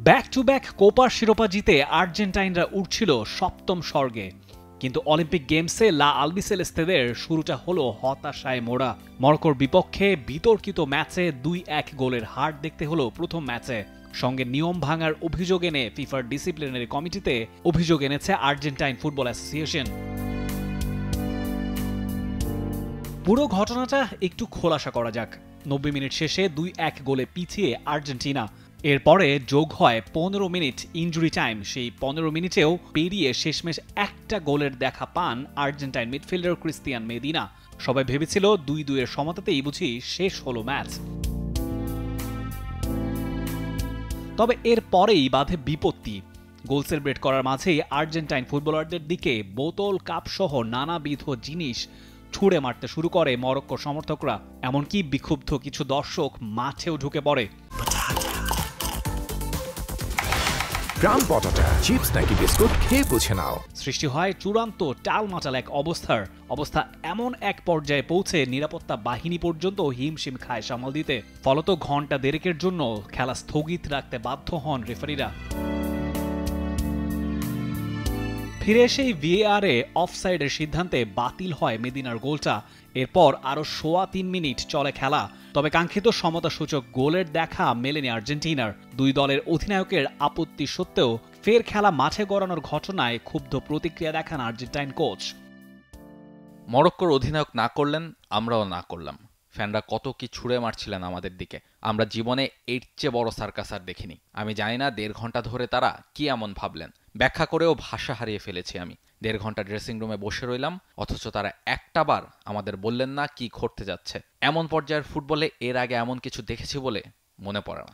Back to back কোপার শিরোপা জিতে আর্জেন্টাইনরা উঠছিল সপ্তম স্বর্গে, কিন্তু অলিম্পিক গেমসে লা আলবিসেলেস্তেদের শুরুটা হলো হতাশায় মোড়া। মরক্কোর বিপক্ষে বিতর্কিত ম্যাচে 2-1 গোলের হার দেখতে হলো প্রথম ম্যাচে। সঙ্গে নিয়ম ভাঙার অভিযোগ এনে ফিফার ডিসিপ্লিনারি কমিটিতে অভিযোগ এনেছে আর্জেন্টাইন ফুটবল অ্যাসোসিয়েশন। পুরো ঘটনাটা একটু খোলাসা করা যাক। 90 মিনিট শেষে 2-1 গোলে পিছিয়ে আর্জেন্টিনা। এরপরে যোগ হয় 15 মিনিট ইনজুরি টাইম। সেই 15 মিনিটেও পেরিয়ে শেষমেশ একটা গোলের দেখা পান আর্জেন্টাইন মিডফিল্ডার ক্রিস্তিয়ান মেদিনা। সবাই ভেবেছিল 2-2 সমতাতেই বুঝি শেষ হলো ম্যাচ। তবে এর পরেই বাধে বিপত্তি। গোল সেলিব্রেট করার মাঝেই আর্জেন্টাইন ফুটবলারদের দিকে বোতল, কাপ সহ নানাবিধ জিনিস ছুঁড়ে মারতে শুরু করে মরক্কো সমর্থকরা। এমনকি বিক্ষুব্ধ কিছু দর্শক মাঠেও ঢুকে পড়ে। গ্রাম পটাটা চিপস নাকি বিস্কুট খেয়ে বুঝে নাও। সৃষ্টি হয় চূড়ান্ত টালমাটাল এক অবস্থা এমন এক পর্যায়ে পৌঁছে নিরাপত্তা বাহিনী পর্যন্ত হিমশিম খায় সামাল দিতে। ফলত ঘন্টা দেড়েকের জন্য খেলা স্থগিত রাখতে বাধ্য হন রেফারিরা। ফিরে এসেই ভিএআরে অফসাইডের সিদ্ধান্তে বাতিল হয় মেদিনার গোলটা। এরপর আরো 3.25 মিনিট চলে খেলা, তবে কাঙ্ক্ষিত সমতাসূচক গোলের দেখা মেলেনি আর্জেন্টিনার। দুই দলের অধিনায়কের আপত্তি সত্ত্বেও ফের খেলা মাঠে গড়ানোর ঘটনায় ক্ষুব্ধ প্রতিক্রিয়া দেখান আর্জেন্টাইন কোচ। মরক্কোর অধিনায়ক না করলেন, আমরাও না করলাম। ফ্যানরা কত কি ছুঁড়ে মারছিলেন আমাদের দিকে। আমরা জীবনে এর চেয়ে বড় সার্কাস আর দেখিনি। আমি জানি না 1.5 ঘন্টা ধরে তারা কি এমন ভাবলেন। ব্যাখ্যা করেও ভাষা হারিয়ে ফেলেছি আমি। 1.5 ঘন্টা ড্রেসিং রুমে বসে রইলাম, অথচ তারা একটা বার আমাদের বললেন না কি ঘটতে যাচ্ছে। এমন পর্যায়ের ফুটবলে এর আগে এমন কিছু দেখেছি বলে মনে পড়ে না।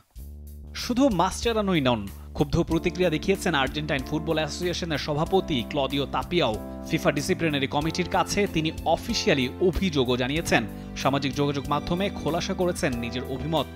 শুধু মাস্টেরানোই নন, ক্ষুব্ধ প্রতিক্রিয়া দেখিয়েছেন আর্জেন্টাইন ফুটবল অ্যাসোসিয়েশনের সভাপতি ক্লদিও তাপিয়াও। ফিফা ডিসিপ্লিনারি কমিটির কাছে তিনি অফিসিয়ালি অভিযোগও জানিয়েছেন। সামাজিক যোগাযোগ মাধ্যমে খোলাসা করেছেন নিজের অভিমত।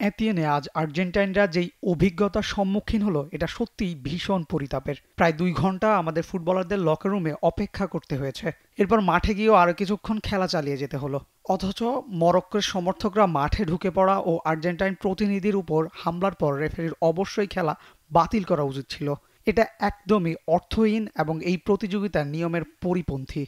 এতিয়েনে আজ আর্জেন্টাইনরা যেই অভিজ্ঞতার সম্মুখীন হলো, এটা সত্যিই ভীষণ পরিতাপের। প্রায় 2 ঘন্টা আমাদের ফুটবলারদের লকার রুমে অপেক্ষা করতে হয়েছে। এরপর মাঠে গিয়েও আরো কিছুক্ষণ খেলা চালিয়ে যেতে হলো। অথচ মরক্কোর সমর্থকরা মাঠে ঢুকে পড়া ও আর্জেন্টাইন প্রতিনিধির উপর হামলার পর রেফারির অবশ্যই খেলা বাতিল করা উচিত ছিল। এটা একদমই অর্থহীন এবং এই প্রতিযোগিতার নিয়মের পরিপন্থী।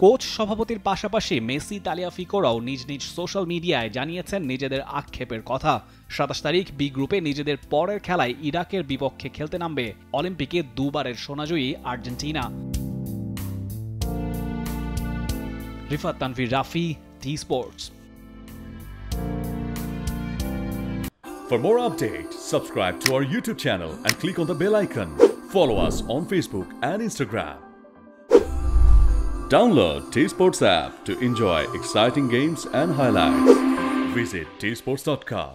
কোচ সভাপতির পাশাপাশি মেসি, তালিয়াফিকোরাও নিজ নিজ সোশ্যাল মিডিয়ায় জানিয়েছেন নিজেদের আক্ষেপের কথা। 27 তারিখ বি গ্রুপে নিজেদের পরের খেলায় ইরাকের বিপক্ষে খেলতে নামবে অলিম্পিকে 2 বারের সোনাজয়ী Argentina. Rifat Tanvir Rafi, T sports. For more updates, subscribe to our YouTube channel and click on the bell icon. Follow us on Facebook and Instagram. Download T-Sports app to enjoy exciting games and highlights. Visit tsports.com.